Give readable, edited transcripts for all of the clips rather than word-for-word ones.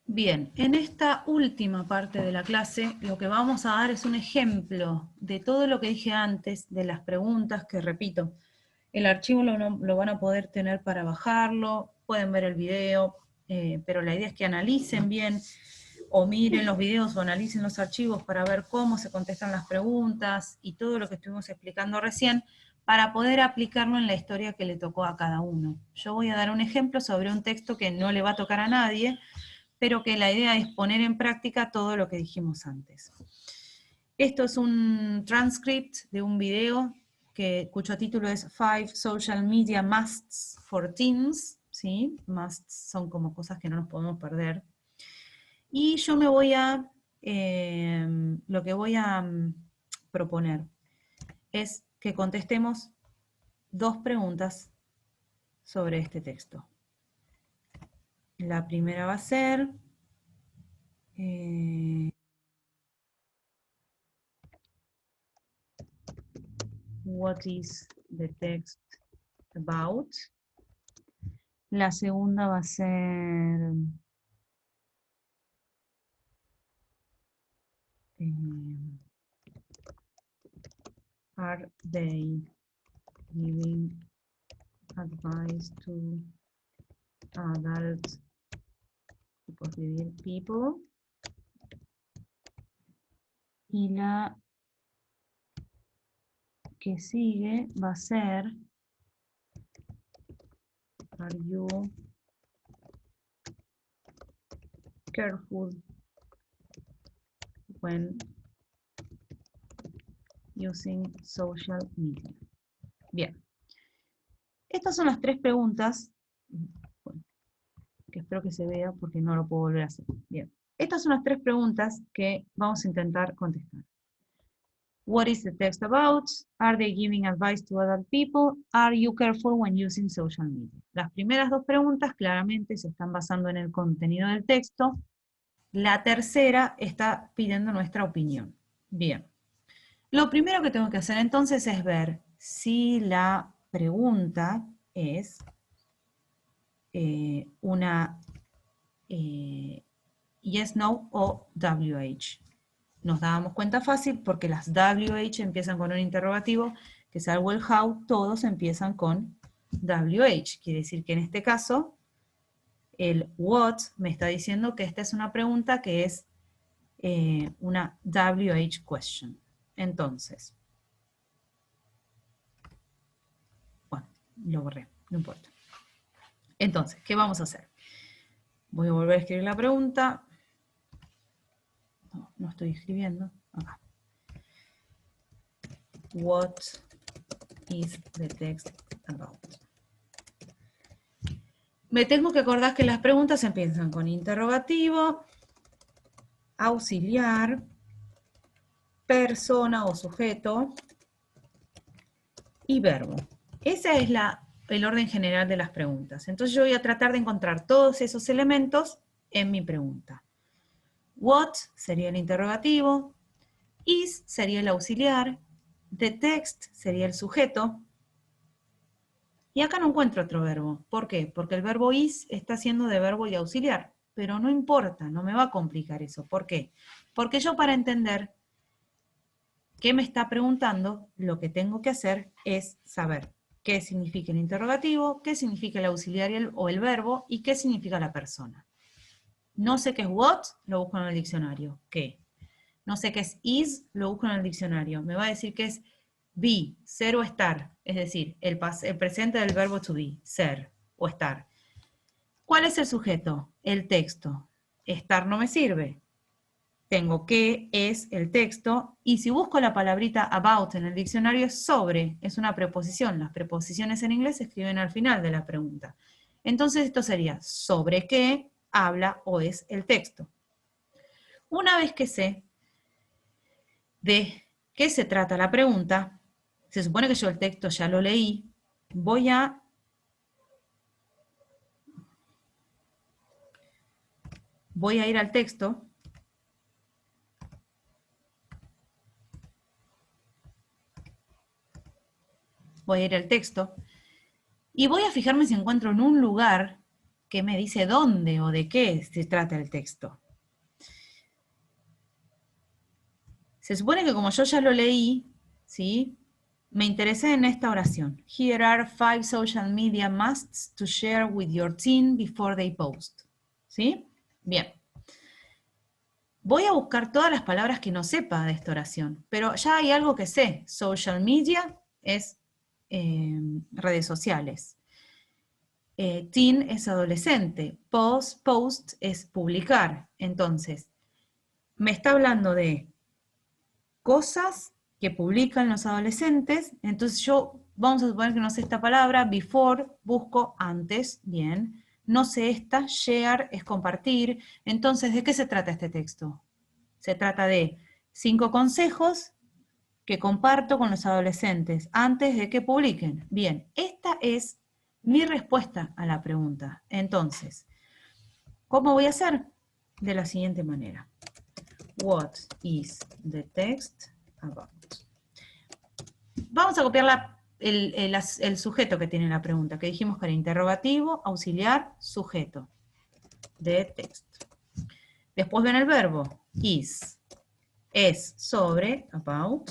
Bien, en esta última parte de la clase lo que vamos a dar es un ejemplo de todo lo que dije antes, de las preguntas que repito. El archivo lo van a poder tener para bajarlo, pueden ver el video, pero la idea es que analicen bien o miren los videos o analicen los archivos para ver cómo se contestan las preguntas y todo lo que estuvimos explicando recién para poder aplicarlo en la historia que le tocó a cada uno. Yo voy a dar un ejemplo sobre un texto que no le va a tocar a nadie, pero que la idea es poner en práctica todo lo que dijimos antes. Esto es un transcript de un video cuyo título es 5 Social Media Musts for Teens, ¿sí? Musts son como cosas que no nos podemos perder. Y yo me voy a, lo que voy a proponer es que contestemos 2 preguntas sobre este texto. La primera va a ser, what is the text about? La segunda va a ser, are they giving advice to adult people? Y la que sigue va a ser, are you careful when using social media? Bien. Estas son las 3 preguntas, bueno, que espero que se vea porque no lo puedo volver a hacer. Bien. Estas son las 3 preguntas que vamos a intentar contestar. What is the text about? Are they giving advice to adult people? Are you careful when using social media? Las primeras 2 preguntas claramente se están basando en el contenido del texto. La tercera está pidiendo nuestra opinión. Bien. Lo primero que tengo que hacer entonces es ver si la pregunta es una yes, no o WH. Nos dábamos cuenta fácil porque las WH empiezan con un interrogativo, que salvo el how, todos empiezan con WH. Quiere decir que en este caso, el what me está diciendo que esta es una pregunta que es una WH question. Entonces, bueno, lo borré, no importa. Entonces, ¿qué vamos a hacer? Voy a volver a escribir la pregunta. No estoy escribiendo. Acá. What is the text about? Me tengo que acordar que las preguntas empiezan con interrogativo, auxiliar, persona o sujeto y verbo. Ese es el orden general de las preguntas. Entonces yo voy a tratar de encontrar todos esos elementos en mi pregunta. What sería el interrogativo, is sería el auxiliar, the text sería el sujeto, y acá no encuentro otro verbo. ¿Por qué? Porque el verbo is está haciendo de verbo y auxiliar, pero no importa, no me va a complicar eso. ¿Por qué? Porque yo para entender qué me está preguntando, lo que tengo que hacer es saber qué significa el interrogativo, qué significa el auxiliar o el verbo y qué significa la persona. No sé qué es what, lo busco en el diccionario. ¿Qué? No sé qué es is, lo busco en el diccionario. Me va a decir que es be, ser o estar. Es decir, el presente del verbo to be, ser o estar. ¿Cuál es el sujeto? El texto. Estar no me sirve. Tengo que, es el texto, y si busco la palabrita about en el diccionario es sobre, es una preposición. Las preposiciones en inglés se escriben al final de la pregunta. Entonces esto sería sobre qué habla o es el texto. Una vez que sé de qué se trata la pregunta, se supone que yo el texto ya lo leí, voy a ir al texto. Voy a ir al texto y voy a fijarme si encuentro en un lugar que me dice dónde o de qué se trata el texto. Se supone que como yo ya lo leí, ¿sí? Me interesé en esta oración. Here are 5 social media musts to share with your teen before they post. ¿Sí? Bien. Voy a buscar todas las palabras que no sepa de esta oración, pero ya hay algo que sé. Social media es redes sociales. Teen es adolescente. Post es publicar. Entonces, me está hablando de cosas que publican los adolescentes. Entonces yo, vamos a suponer que no sé esta palabra, before, busco antes, bien. No sé esta, share es compartir. Entonces, ¿de qué se trata este texto? Se trata de 5 consejos que comparto con los adolescentes antes de que publiquen. Bien, esta es mi respuesta a la pregunta. Entonces, ¿cómo voy a hacer? De la siguiente manera. What is the text about? Vamos a copiar el sujeto que tiene la pregunta, que dijimos que era interrogativo, auxiliar, sujeto de texto. Después ven el verbo, is. Es sobre, about.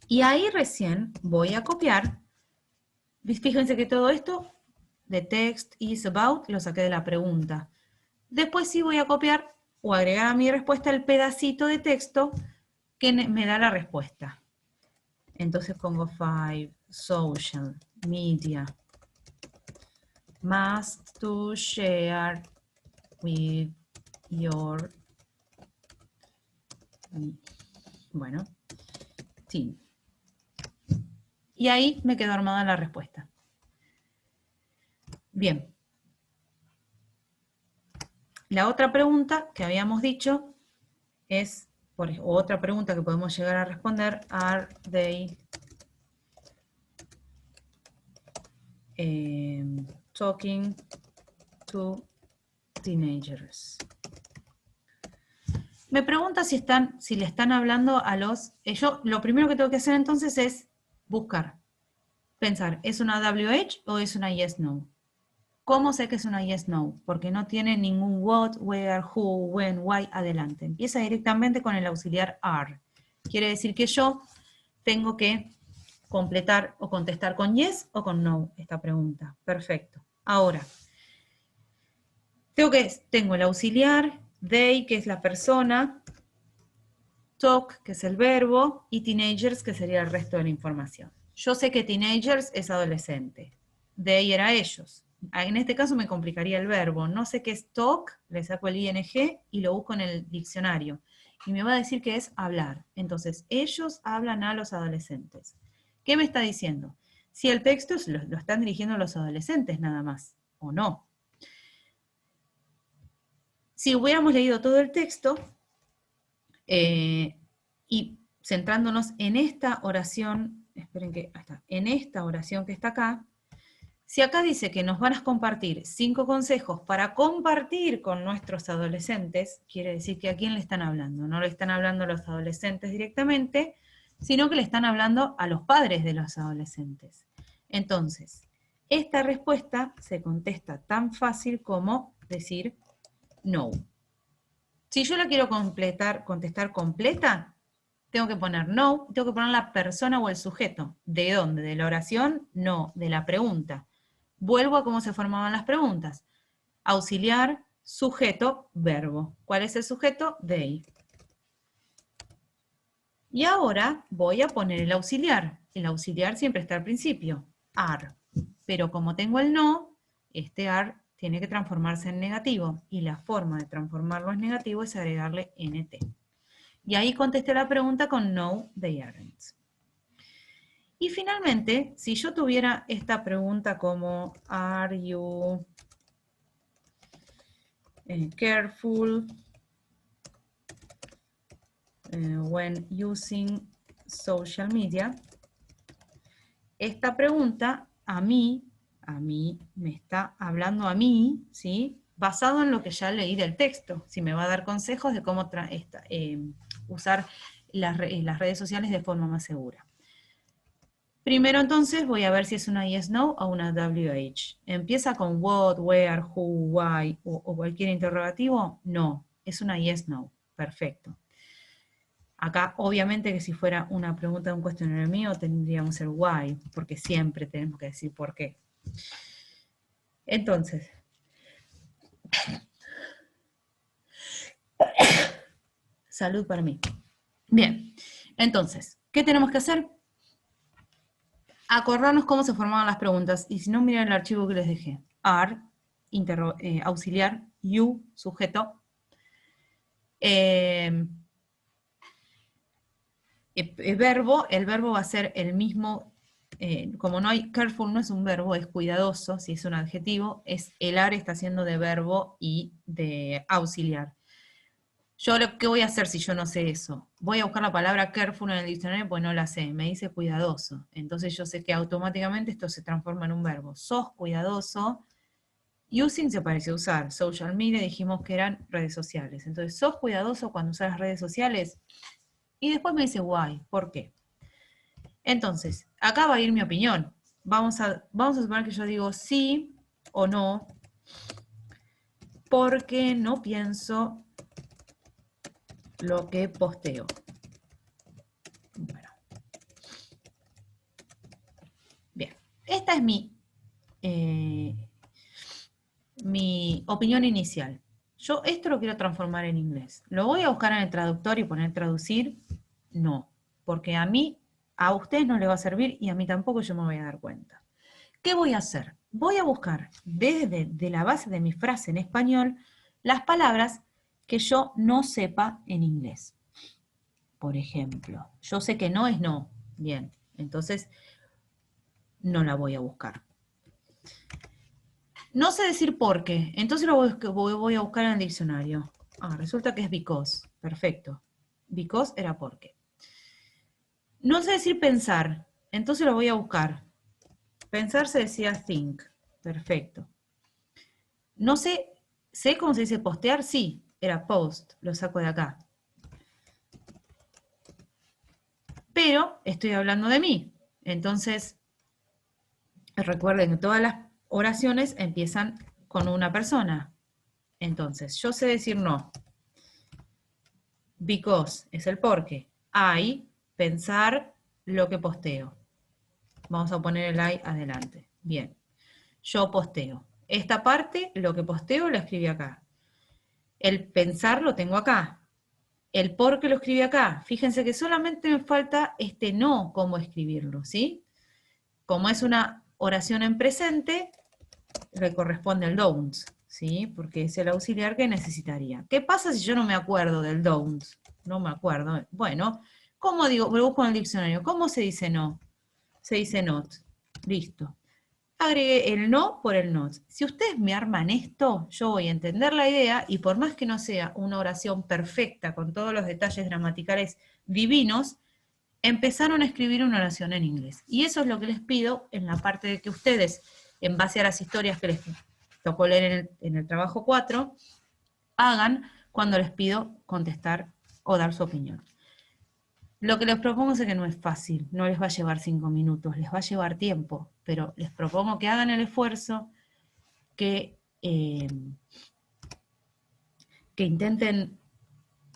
Y ahí recién voy a copiar. Fíjense que todo esto, de text, is, about, lo saqué de la pregunta. Después sí voy a copiar o agregar a mi respuesta el pedacito de texto que me da la respuesta. Entonces pongo 5 social media must to share with your, bueno, teen. Y ahí me quedó armada la respuesta. Bien. La otra pregunta que habíamos dicho es, o otra pregunta que podemos llegar a responder, are they talking to teenagers? Me pregunta si le están hablando a los... yo lo primero que tengo que hacer entonces es buscar, pensar, ¿es una WH o es una yes, no? ¿Cómo sé que es una yes, no? Porque no tiene ningún what, where, who, when, why adelante. Empieza directamente con el auxiliar are. Quiere decir que yo tengo que completar o contestar con yes o con no esta pregunta. Perfecto. Ahora, tengo el auxiliar, they, que es la persona, talk, que es el verbo, y teenagers, que sería el resto de la información. Yo sé que teenagers es adolescente. They era ellos. En este caso me complicaría el verbo. No sé qué es talk, le saco el ing y lo busco en el diccionario. Y me va a decir que es hablar. Entonces, ellos hablan a los adolescentes. ¿Qué me está diciendo? Si el texto lo están dirigiendo a los adolescentes nada más, o no. Si hubiéramos leído todo el texto, y centrándonos en esta oración, esperen que, ahí está, en esta oración que está acá, si acá dice que nos van a compartir 5 consejos para compartir con nuestros adolescentes, quiere decir que a quién le están hablando. No le están hablando a los adolescentes directamente, sino que le están hablando a los padres de los adolescentes. Entonces, esta respuesta se contesta tan fácil como decir no. Si yo la quiero contestar completa, tengo que poner no, tengo que poner la persona o el sujeto. ¿De dónde? ¿De la oración? No, de la pregunta. Vuelvo a cómo se formaban las preguntas. Auxiliar, sujeto, verbo. ¿Cuál es el sujeto? They. Y ahora voy a poner el auxiliar. El auxiliar siempre está al principio. Are. Pero como tengo el no, este are tiene que transformarse en negativo. Y la forma de transformarlo en negativo es agregarle nt. Y ahí contesté la pregunta con no, they aren't. Y finalmente, si yo tuviera esta pregunta como, are you careful when using social media? Esta pregunta a mí me está hablando a mí, ¿sí? Basado en lo que ya leí del texto. Si me va a dar consejos de cómo usar las redes sociales de forma más segura. Primero entonces voy a ver si es una yes, no o una WH. ¿Empieza con what, where, who, why o cualquier interrogativo? No, es una yes, no. Perfecto. Acá obviamente que si fuera una pregunta de un cuestionario mío tendríamos el why, porque siempre tenemos que decir por qué. Entonces, salud para mí. Bien, entonces, ¿qué tenemos que hacer? Acordarnos cómo se formaban las preguntas, y si no, miren el archivo que les dejé. Are, auxiliar, you, sujeto. Verbo, el verbo va a ser el mismo, como no hay, careful no es un verbo, es cuidadoso, si es un adjetivo, es el are está haciendo de verbo y de auxiliar. Yo ¿qué voy a hacer si yo no sé eso? Voy a buscar la palabra careful en el diccionario pues no la sé, me dice cuidadoso. Entonces yo sé que automáticamente esto se transforma en un verbo. Sos cuidadoso. Using se parece a usar. Social media dijimos que eran redes sociales. Entonces, sos cuidadoso cuando usas las redes sociales. Y después me dice why, ¿por qué? Entonces, acá va a ir mi opinión. Vamos a suponer que yo digo sí o no, porque no pienso lo que posteo. Bueno, bien. Esta es mi opinión inicial. Yo esto lo quiero transformar en inglés. ¿Lo voy a buscar en el traductor y poner traducir? No, porque a ustedes no les va a servir y a mí tampoco, yo me voy a dar cuenta. ¿Qué voy a hacer? Voy a buscar desde la base de mi frase en español las palabras que yo no sepa en inglés. Por ejemplo, yo sé que no es no. Bien, entonces no la voy a buscar. No sé decir por qué, entonces lo voy a buscar en el diccionario. Ah, resulta que es because. Perfecto. Because era porque. No sé decir pensar, entonces lo voy a buscar. Pensar se decía think. Perfecto. No sé cómo se dice postear, sí, era post, lo saco de acá. Pero estoy hablando de mí. Entonces, recuerden que todas las oraciones empiezan con una persona. Entonces, yo sé decir no. Because es el porque. I, pensar lo que posteo. Vamos a poner el I adelante. Bien. Yo posteo. Esta parte, lo que posteo, lo escribí acá. El pensar lo tengo acá. El por que lo escribí acá. Fíjense que solamente me falta este no, cómo escribirlo, ¿sí? Como es una oración en presente, le corresponde el don't, ¿sí? Porque es el auxiliar que necesitaría. ¿Qué pasa si yo no me acuerdo del don't? No me acuerdo. Bueno, ¿cómo digo? Lo busco en el diccionario. ¿Cómo se dice no? Se dice not. Listo. Agregué el no por el not. Si ustedes me arman esto, yo voy a entender la idea y por más que no sea una oración perfecta con todos los detalles gramaticales divinos, empezaron a escribir una oración en inglés. Y eso es lo que les pido en la parte de que ustedes, en base a las historias que les tocó leer en el trabajo 4, hagan cuando les pido contestar o dar su opinión. Lo que les propongo es que no es fácil, no les va a llevar 5 minutos, les va a llevar tiempo, pero les propongo que hagan el esfuerzo, que, eh, que intenten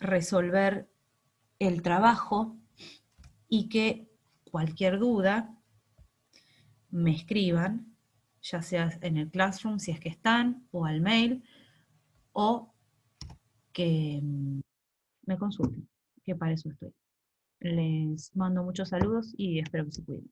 resolver el trabajo y que cualquier duda me escriban, ya sea en el Classroom si es que están, o al mail, o que me consulten, que para eso estoy. Les mando muchos saludos y espero que se cuiden.